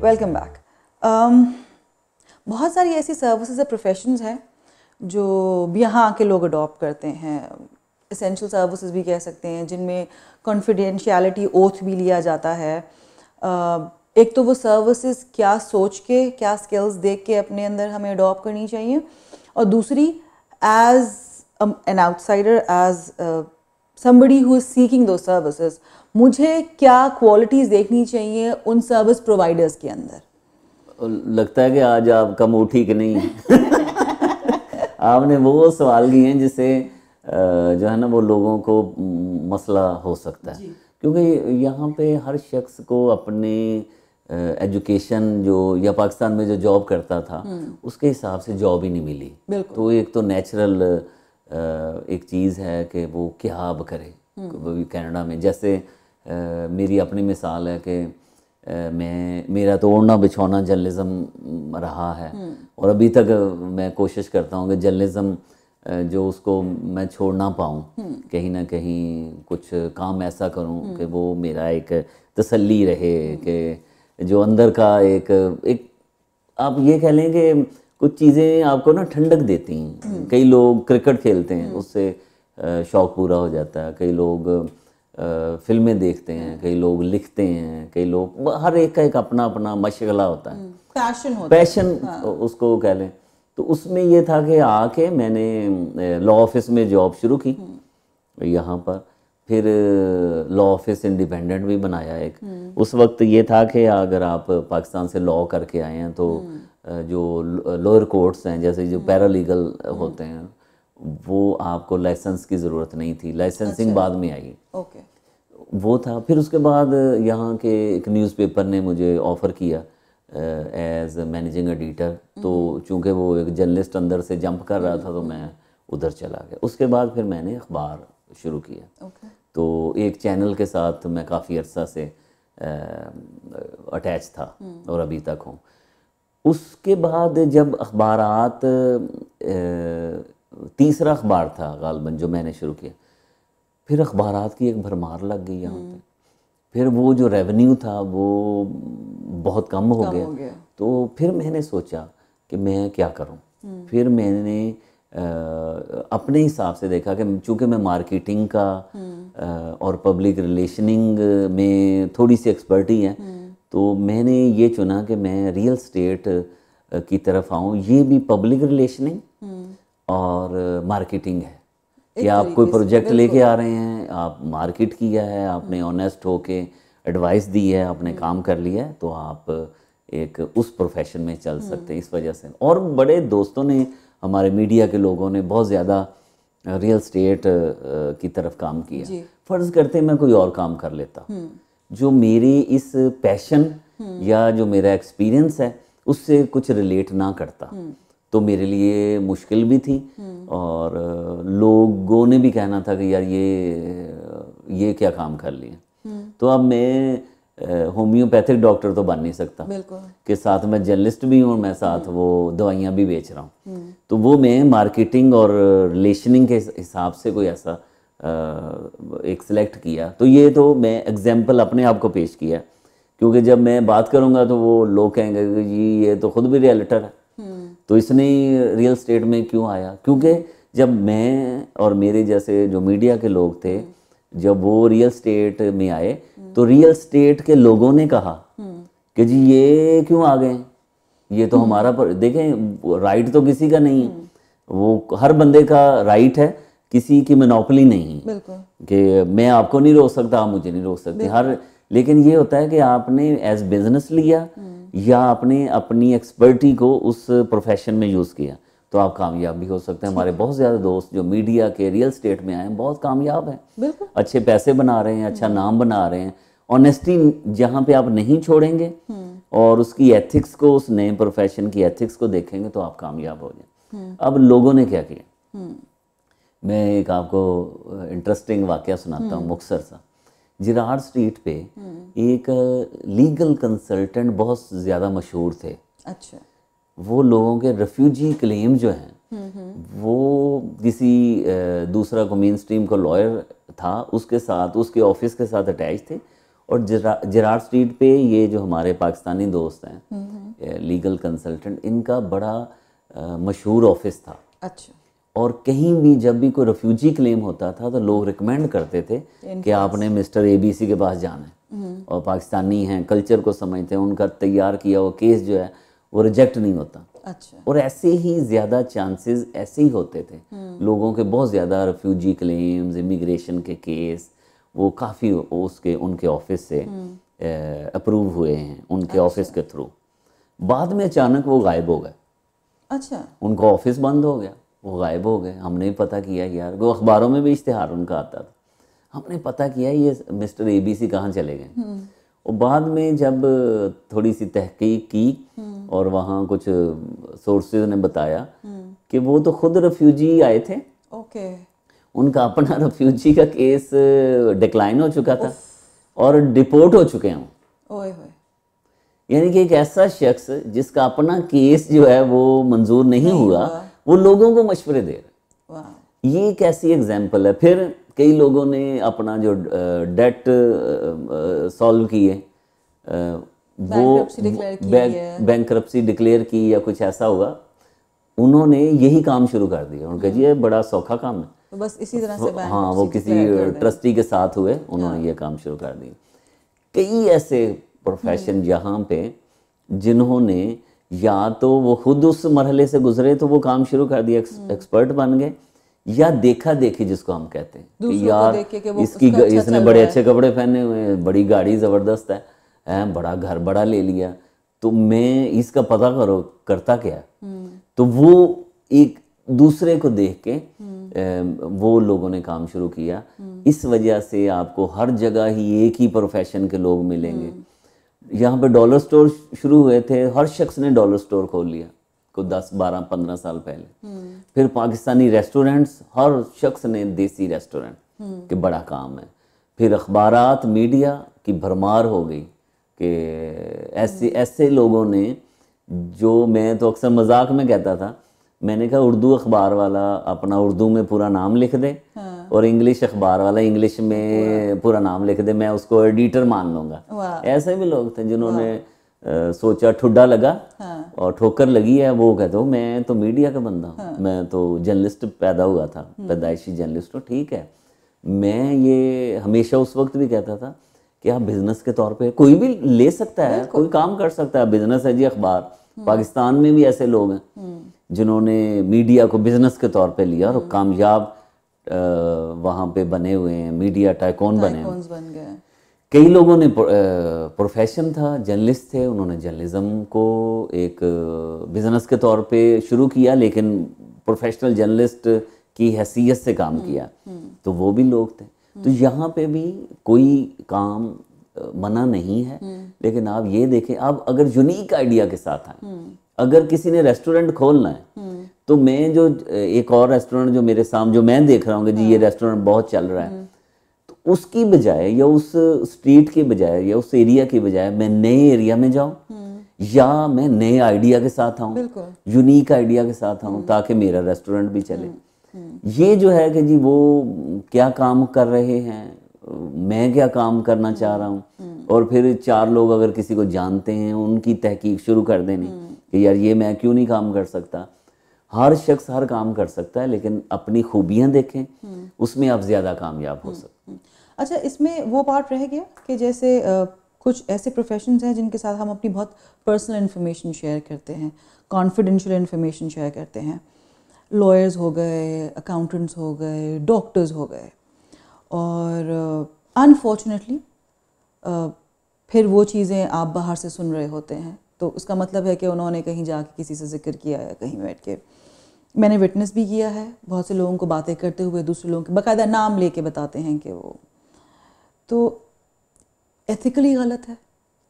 Welcome back. बहुत सारी ऐसी सर्विसेज या प्रोफेशंस हैं जो यहाँ आके लोग अडॉप्ट करते हैं, एसेंशियल सर्विसेज भी कह सकते हैं, जिनमें कॉन्फिडेंशियलिटी ओथ भी लिया जाता है। एक तो वो सर्विसेज क्या सोच के, क्या स्किल्स देख के अपने अंदर हमें अडॉप्ट करनी चाहिए, और दूसरी as an outsider, as somebody who is seeking those services, मुझे क्या क्वालिटीज़ देखनी चाहिए उन सर्विस प्रोवाइडर्स के अंदर? लगता है कि आज आपका मूड ठीक नहीं है। आपने वो सवाल किए हैं जिससे जो है ना वो लोगों को मसला हो सकता है, क्योंकि यहाँ पे हर शख्स को अपने एजुकेशन जो या पाकिस्तान में जो जॉब करता था उसके हिसाब से जॉब ही नहीं मिली। तो एक तो नेचुरल एक चीज़ है कि वो क्या अब करे। कनाडा में जैसे मेरी अपनी मिसाल है कि मेरा तो ओढ़ना बिछौना जर्नलिज्म रहा है, और अभी तक मैं कोशिश करता हूँ कि जर्नलिज्म जो उसको मैं छोड़ ना पाऊँ, कहीं ना कहीं कुछ काम ऐसा करूँ कि वो मेरा एक तसल्ली रहे, कि जो अंदर का एक आप ये कह लें कि कुछ चीज़ें आपको ना ठंडक देती हैं। कई लोग क्रिकेट खेलते हैं, उससे शौक़ पूरा हो जाता है, कई लोग फिल्में देखते हैं, कई लोग लिखते हैं, कई लोग, हर एक का एक अपना अपना मशगला होता है, पैशन उसको कह लें। तो उसमें ये था कि आके मैंने लॉ ऑफिस में जॉब शुरू की यहाँ पर, फिर लॉ ऑफिस इंडिपेंडेंट भी बनाया एक। उस वक्त ये था कि अगर आप पाकिस्तान से लॉ करके आए हैं तो जो लोअर कोर्ट्स हैं, जैसे जो पैरालीगल होते हैं, वो आपको लाइसेंस की ज़रूरत नहीं थी, लाइसेंसिंग बाद में आई। वो था। फिर उसके बाद यहाँ के एक न्यूज़पेपर ने मुझे ऑफ़र किया एज मैनेजिंग एडिटर, तो चूँकि वो एक जर्नलिस्ट अंदर से जंप कर रहा था तो मैं उधर चला गया। उसके बाद फिर मैंने अखबार शुरू किया। तो एक चैनल के साथ मैं काफ़ी अर्सा से अटैच था और अभी तक हूँ। उसके बाद जब अखबारात, तीसरा अखबार था गालबन जो मैंने शुरू किया, फिर अखबारात की एक भरमार लग गई यहाँ पे। फिर वो जो रेवेन्यू था वो बहुत कम हो गया। तो फिर मैंने सोचा कि मैं क्या करूँ। फिर मैंने अपने हिसाब से देखा कि चूँकि मैं मार्केटिंग का और पब्लिक रिलेशनिंग में थोड़ी सी एक्सपर्टी है, तो मैंने ये चुना कि मैं रियल स्टेट की तरफ आऊँ। ये भी पब्लिक रिलेशनिंग और मार्केटिंग है कि आप कोई प्रोजेक्ट लेके आ रहे हैं, आप मार्केट किया है, आपने ऑनेस्ट होके एडवाइस दी है, आपने काम कर लिया है, तो आप एक उस प्रोफेशन में चल सकते हैं। इस वजह से और बड़े दोस्तों ने, हमारे मीडिया के लोगों ने बहुत ज़्यादा रियल स्टेट की तरफ काम किया। फ़र्ज़ करते मैं कोई और काम कर लेता जो मेरी इस पैशन या जो मेरा एक्सपीरियंस है उससे कुछ रिलेट ना करता, तो मेरे लिए मुश्किल भी थी, और लोगों ने भी कहना था कि यार ये क्या काम कर लिया। तो अब मैं होम्योपैथिक डॉक्टर तो बन नहीं सकता कि साथ में जर्नलिस्ट भी हूँ और मैं साथ वो दवाइयाँ भी बेच रहा हूँ। तो वो मैं मार्केटिंग और रिलेशनिंग के हिसाब से कोई ऐसा एक सिलेक्ट किया। तो ये तो मैं एग्जाम्पल अपने आप को पेश किया, क्योंकि जब मैं बात करूँगा तो वो लोग कहेंगे कि जी ये तो खुद भी रियलिटर है, तो इसने रियल स्टेट में क्यों आया। क्योंकि जब मैं और मेरे जैसे जो मीडिया के लोग थे, जब वो रियल स्टेट में आए तो रियल स्टेट के लोगों ने कहा कि जी ये क्यों आ गए, ये तो हमारा देखें राइट तो किसी का नहीं है, वो हर बंदे का राइट है, किसी की मोनोपोली नहीं कि मैं आपको नहीं रोक सकता, आप मुझे नहीं रोक सकते। लेकिन ये होता है कि आपने एज बिजनेस लिया या आपने अपनी एक्सपर्टी को उस प्रोफेशन में यूज़ किया, तो आप कामयाब भी हो सकते हैं। हमारे बहुत ज़्यादा दोस्त जो मीडिया के रियल स्टेट में आए हैं बहुत कामयाब हैं, अच्छे पैसे बना रहे हैं, अच्छा नाम बना रहे हैं। ऑनेस्टी जहाँ पे आप नहीं छोड़ेंगे और उसकी एथिक्स को, उस नए प्रोफेशन की एथिक्स को देखेंगे, तो आप कामयाब हो जाए। अब लोगों ने क्या किया, मैं एक आपको इंटरेस्टिंग वाकया सुनाता हूँ, मुख्तसर सा। जिराड स्ट्रीट पे एक लीगल कंसल्टेंट बहुत ज़्यादा मशहूर थे। अच्छा। वो लोगों के रेफ्यूजी क्लेम जो हैं वो किसी दूसरा को मेन स्ट्रीम को लॉयर था, उसके साथ, उसके ऑफिस के साथ अटैच थे, और जेरार्ड स्ट्रीट पे ये जो हमारे पाकिस्तानी दोस्त हैं लीगल कंसल्टेंट, इनका बड़ा मशहूर ऑफिस था। अच्छा। और कहीं भी जब भी कोई रेफ्यूजी क्लेम होता था तो लोग रिकमेंड करते थे कि आपने मिस्टर ABC के पास जाना है, और पाकिस्तानी हैं, कल्चर को समझते हैं, उनका तैयार किया हुआ केस जो है वो रिजेक्ट नहीं होता। अच्छा। और ऐसे ही ज़्यादा चांसेस ऐसे ही होते थे लोगों के, बहुत ज़्यादा रेफ्यूजी क्लेम्स, इमिग्रेशन के केस वो काफ़ी उसके उनके ऑफिस से अप्रूव हुए हैं, उनके ऑफिस के थ्रू। बाद में अचानक वो गायब हो गए। अच्छा। उनका ऑफिस बंद हो गया, वो गायब हो गए। हमने पता किया यार, वो अखबारों में भी इश्तिहार उनका आता था, हमने पता किया ये मिस्टर ABC कहाँ चले गए। और बाद में जब थोड़ी सी तहकीक की और वहाँ कुछ सोर्सेज ने बताया कि वो तो खुद रेफ्यूजी आए थे। ओके। उनका अपना रेफ्यूजी का केस डिक्लाइन हो चुका था और डिपोर्ट हो चुके हैं। ओए होए। यानी कि एक ऐसा शख्स जिसका अपना केस जो है वो मंजूर नहीं हुआ, वो लोगों को मशवरे दे रहा है। ये एक ऐसी एग्जाम्पल है। फिर कई लोगों ने अपना जो डेट सॉल्व किए, वो बैंकरप्सी डिक्लेयर की या कुछ ऐसा हुआ, उन्होंने यही काम शुरू कर दिया। उन्होंने कहा जी ये बड़ा सौखा काम है, तो बस इसी तरह से हाँ, वो किसी ट्रस्टी के साथ हुए, उन्होंने ये काम शुरू कर दिया। कई ऐसे प्रोफेशन यहाँ पे जिन्होंने या तो वो खुद उस मरहले से गुजरे तो वो काम शुरू कर दिया, एक्सपर्ट बन गए, या देखा देखी जिसको हम कहते हैं कि यार इसने बड़े अच्छे कपड़े पहने हुए हैं, बड़ी गाड़ी ज़बरदस्त है, बड़ा घर बड़ा ले लिया, तो मैं इसका पता करो करता क्या। तो वो एक दूसरे को देख के वो लोगों ने काम शुरू किया। इस वजह से आपको हर जगह ही एक ही प्रोफेशन के लोग मिलेंगे। यहाँ पे डॉलर स्टोर शुरू हुए थे, हर शख्स ने डॉलर स्टोर खोल लिया कोई 10, 12, 15 साल पहले। फिर पाकिस्तानी रेस्टोरेंट्स, हर शख्स ने देसी रेस्टोरेंट के बड़ा काम है। फिर अखबारात, मीडिया की भरमार हो गई कि ऐसे लोगों ने, जो मैं तो अक्सर मजाक में कहता था, मैंने कहा उर्दू अखबार वाला अपना उर्दू में पूरा नाम लिख दे, और इंग्लिश अखबार वाला इंग्लिश में पूरा नाम लिख दे, मैं उसको एडिटर मान लूँगा। ऐसे भी लोग थे जिन्होंने सोचा, ठुड्डा लगा और ठोकर लगी है, वो कहते हो मैं तो मीडिया का बंदा हूँ, मैं तो जर्नलिस्ट पैदा हुआ था, पैदाइशी जर्नलिस्ट हो। ठीक है, मैं ये हमेशा उस वक्त भी कहता था कि आप बिजनेस के तौर पे कोई भी ले सकता है, कोई काम कर सकता है, बिजनेस है जी अखबार। पाकिस्तान में भी ऐसे लोग हैं जिन्होंने मीडिया को बिजनेस के तौर पे लिया और कामयाब वहाँ पे बने हुए हैं, मीडिया टाइकॉन बने हैं। कई लोगों ने प्रोफेशन था, जर्नलिस्ट थे, उन्होंने जर्नलिज्म को एक बिजनेस के तौर पे शुरू किया, लेकिन प्रोफेशनल जर्नलिस्ट की हैसियत से काम किया, तो वो भी लोग थे। तो यहाँ पे भी कोई काम मना नहीं है, लेकिन आप ये देखें, आप अगर यूनिक आइडिया के साथ आए, अगर किसी ने रेस्टोरेंट खोलना है, तो मैं जो एक और रेस्टोरेंट जो मेरे सामने, जो मैं देख रहा हूँ कि जी ये रेस्टोरेंट बहुत चल रहा है, तो उसकी बजाय या उस स्ट्रीट के बजाय या उस एरिया की बजाय मैं नए एरिया में जाऊँ, या मैं नए आइडिया के साथ आऊँ, यूनिक आइडिया के साथ आऊँ, ताकि मेरा रेस्टोरेंट भी चले। ये जो है कि जी वो क्या काम कर रहे हैं, मैं क्या काम करना चाह रहा हूँ, और फिर 4 लोग अगर किसी को जानते हैं, उनकी तहकीक शुरू कर देनी कि यार ये मैं क्यों नहीं काम कर सकता। हर शख्स हर काम कर सकता है, लेकिन अपनी खूबियाँ देखें, उसमें आप ज़्यादा कामयाब हो सकते हैं। अच्छा, इसमें वो पार्ट रह गया कि जैसे कुछ ऐसे प्रोफेशंस हैं जिनके साथ हम अपनी बहुत पर्सनल इन्फॉर्मेशन शेयर करते हैं, कॉन्फिडेंशियल इन्फॉर्मेशन शेयर करते हैं। लॉयर्स हो गए, अकाउंटेंट्स हो गए, डॉक्टर्स हो गए, और अनफॉर्चुनेटली फिर वो चीज़ें आप बाहर से सुन रहे होते हैं, तो उसका मतलब है कि उन्होंने कहीं जाके किसी से जिक्र किया है, कहीं बैठ के। मैंने विटनेस भी किया है बहुत से लोगों को बातें करते हुए, दूसरे लोगों के बाकायदा नाम लेके बताते हैं कि वो, तो एथिकली गलत है,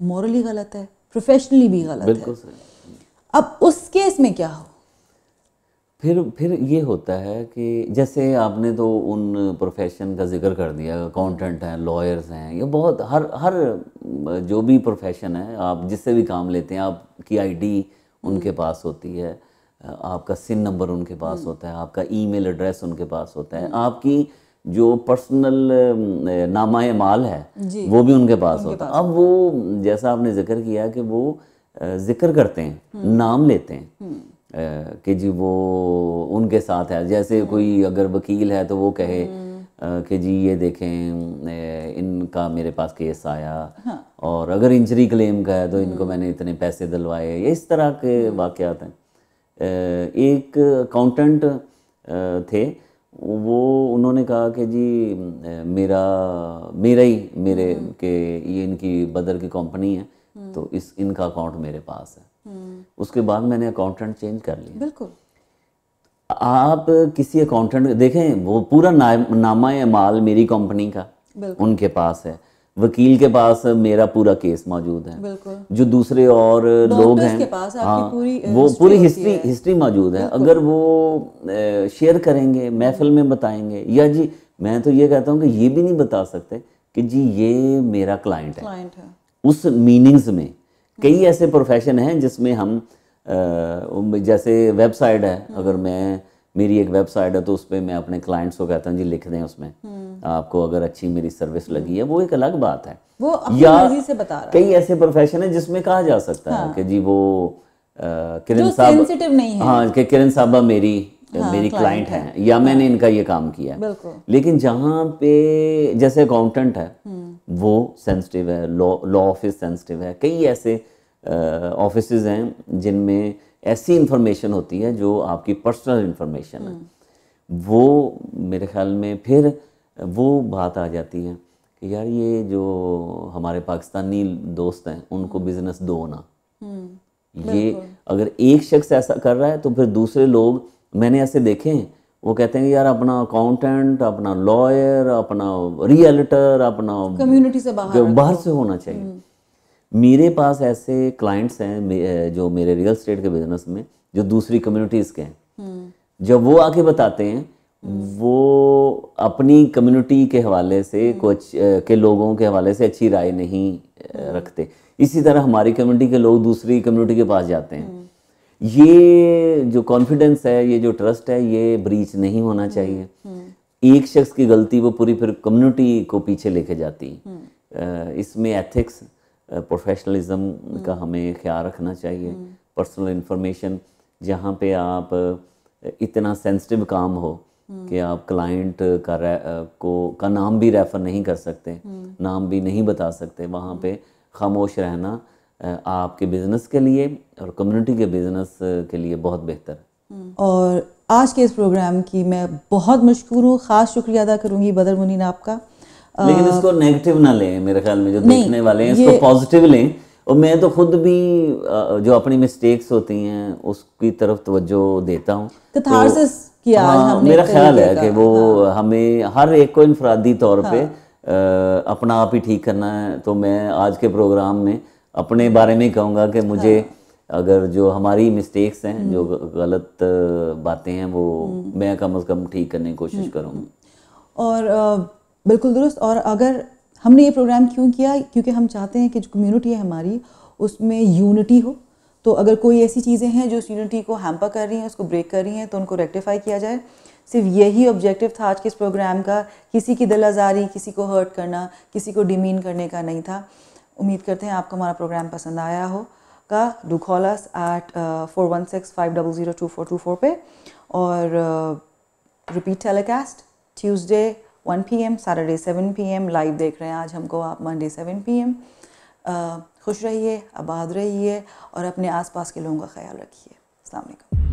मॉरली गलत है, प्रोफेशनली भी गलत है। अब उस केस में क्या हो? फिर ये होता है कि जैसे आपने तो उन प्रोफेशन का जिक्र कर दिया, अकाउंटेंट हैं, लॉयर्स हैं, ये बहुत हर जो भी प्रोफेशन है, आप जिससे भी काम लेते हैं, आपकी आईडी उनके पास होती है, आपका सिन नंबर उनके पास होता है, आपका ईमेल एड्रेस उनके पास होता है, आपकी जो पर्सनल नामा माल है वो भी उनके पास होता है। अब वो जैसा आपने जिक्र किया कि वो जिक्र करते हैं, नाम लेते हैं कि जी वो उनके साथ है। जैसे कोई अगर वकील है तो वो कहे कि जी ये देखें इनका मेरे केस केस आया, और अगर इंजरी क्लेम का है तो इनको मैंने इतने पैसे दिलवाए, इस तरह के वाक़यात हैं। एक अकाउंटेंट थे, वो उन्होंने कहा कि जी मेरे के ये इनकी बदर की कंपनी है तो इनका अकाउंट मेरे पास है। उसके बाद मैंने अकाउंटेंट चेंज कर लिया। बिल्कुल। आप किसी अकाउंटेंट देखें, वो पूरा नामा माल मेरी कंपनी का उनके पास है, वकील के पास मेरा पूरा केस मौजूद है, जो दूसरे और लोग हैं हाँ वो पूरी हिस्ट्री मौजूद है। अगर वो शेयर करेंगे, महफिल में बताएंगे, या जी मैं तो ये कहता हूँ कि ये भी नहीं बता सकते कि जी ये मेरा क्लाइंट है उस मीनिंग्स में। कई ऐसे प्रोफेशन हैं जिसमें हम जैसे वेबसाइट है, अगर मेरी एक वेबसाइट है तो उस पर मैं अपने क्लाइंट्स को कहता हूँ जी लिख दें उसमें आपको अगर अच्छी मेरी सर्विस लगी है, वो एक अलग बात है, वो अपनी मर्जी से बता रहा है। कई ऐसे प्रोफेशन है जिसमें कहा जा सकता है कि जी वो किरण साहब सेंसिटिव नहीं है, हाँ कि किरण साहबा मेरी क्लाइंट है या मैंने इनका ये काम किया है। लेकिन जहाँ पे जैसे अकाउंटेंट है वो सेंसिटिव है, लॉ ऑफिस सेंसिटिव है, कई ऐसे ऑफिसेज हैं जिनमें ऐसी इंफॉर्मेशन होती है जो आपकी पर्सनल इंफॉर्मेशन है। वो मेरे ख्याल में फिर वो बात आ जाती है कि यार ये जो हमारे पाकिस्तानी दोस्त हैं उनको बिजनेस दो ना। ये अगर एक शख्स ऐसा कर रहा है तो फिर दूसरे लोग, मैंने ऐसे देखे हैं, वो कहते हैं कि यार अपना अकाउंटेंट, अपना लॉयर, अपना रियल्टर, अपना कम्युनिटी से बाहर से होना चाहिए। मेरे पास ऐसे क्लाइंट्स हैं जो मेरे रियल एस्टेट के बिजनेस में जो दूसरी कम्युनिटीज़ के हैं, जब वो आके बताते हैं वो अपनी कम्युनिटी के हवाले से कुछ के लोगों के हवाले से अच्छी राय नहीं रखते। इसी तरह हमारी कम्युनिटी के लोग दूसरी कम्युनिटी के पास जाते हैं। ये जो कॉन्फिडेंस है, ये जो ट्रस्ट है, ये ब्रीच नहीं होना चाहिए। एक शख्स की गलती वो पूरी फिर कम्युनिटी को पीछे लेके जाती है। इसमें एथिक्स, प्रोफेशनलिज्म का हमें ख्याल रखना चाहिए। पर्सनल इंफॉर्मेशन जहाँ पे आप इतना सेंसिटिव काम हो कि आप क्लाइंट का नाम भी रेफ़र नहीं कर सकते, नाम भी नहीं बता सकते, वहाँ पे खामोश रहना आपके बिज़नेस के लिए और कम्युनिटी के बिज़नेस के लिए बहुत बेहतर है। और आज के इस प्रोग्राम की मैं बहुत मशकूर हूँ, ख़ास शुक्रिया अदा करूँगी बदर मुनीन आपका। लेकिन इसको नेगेटिव ना लें, मेरे ख्याल में जो देखने वाले हैं इसको पॉजिटिव लें। और मैं तो खुद भी जो अपनी मिस्टेक्स होती हैं उसकी तरफ तवज्जो देता हूँ। तो मेरा ख्याल है कि वो हमें हर एक को इनफरादी तौर पे अपना आप ही ठीक करना है। तो मैं आज के प्रोग्राम में अपने बारे में कहूँगा कि मुझे अगर जो हमारी मिस्टेक्स हैं, जो गलत बातें हैं, वो मैं कम से कम ठीक करने की कोशिश करूँगा। और बिल्कुल दुरुस्त। और अगर हमने ये प्रोग्राम क्यों किया, क्योंकि हम चाहते हैं कि जो कम्युनिटी है हमारी उसमें यूनिटी हो। तो अगर कोई ऐसी चीज़ें हैं जो उस यूनिटी को हैम्पर कर रही हैं, उसको ब्रेक कर रही हैं, तो उनको रेक्टिफाई किया जाए। सिर्फ यही ऑब्जेक्टिव था आज के इस प्रोग्राम का। किसी की दिल आज़ारी, किसी को हर्ट करना, किसी को डिमीन करने का नहीं था। उम्मीद करते हैं आपको हमारा प्रोग्राम पसंद आया होगा। डू कॉल अस एट 416-500-2424 पे। और repeat telecast Tuesday 1 PM, Saturday 7 PM live देख रहे हैं आज हमको आप, मंडे 7 PM। खुश रहिए, आबाद रहिए और अपने आसपास के लोगों का ख्याल रखिए। अस्सलाम वालेकुम।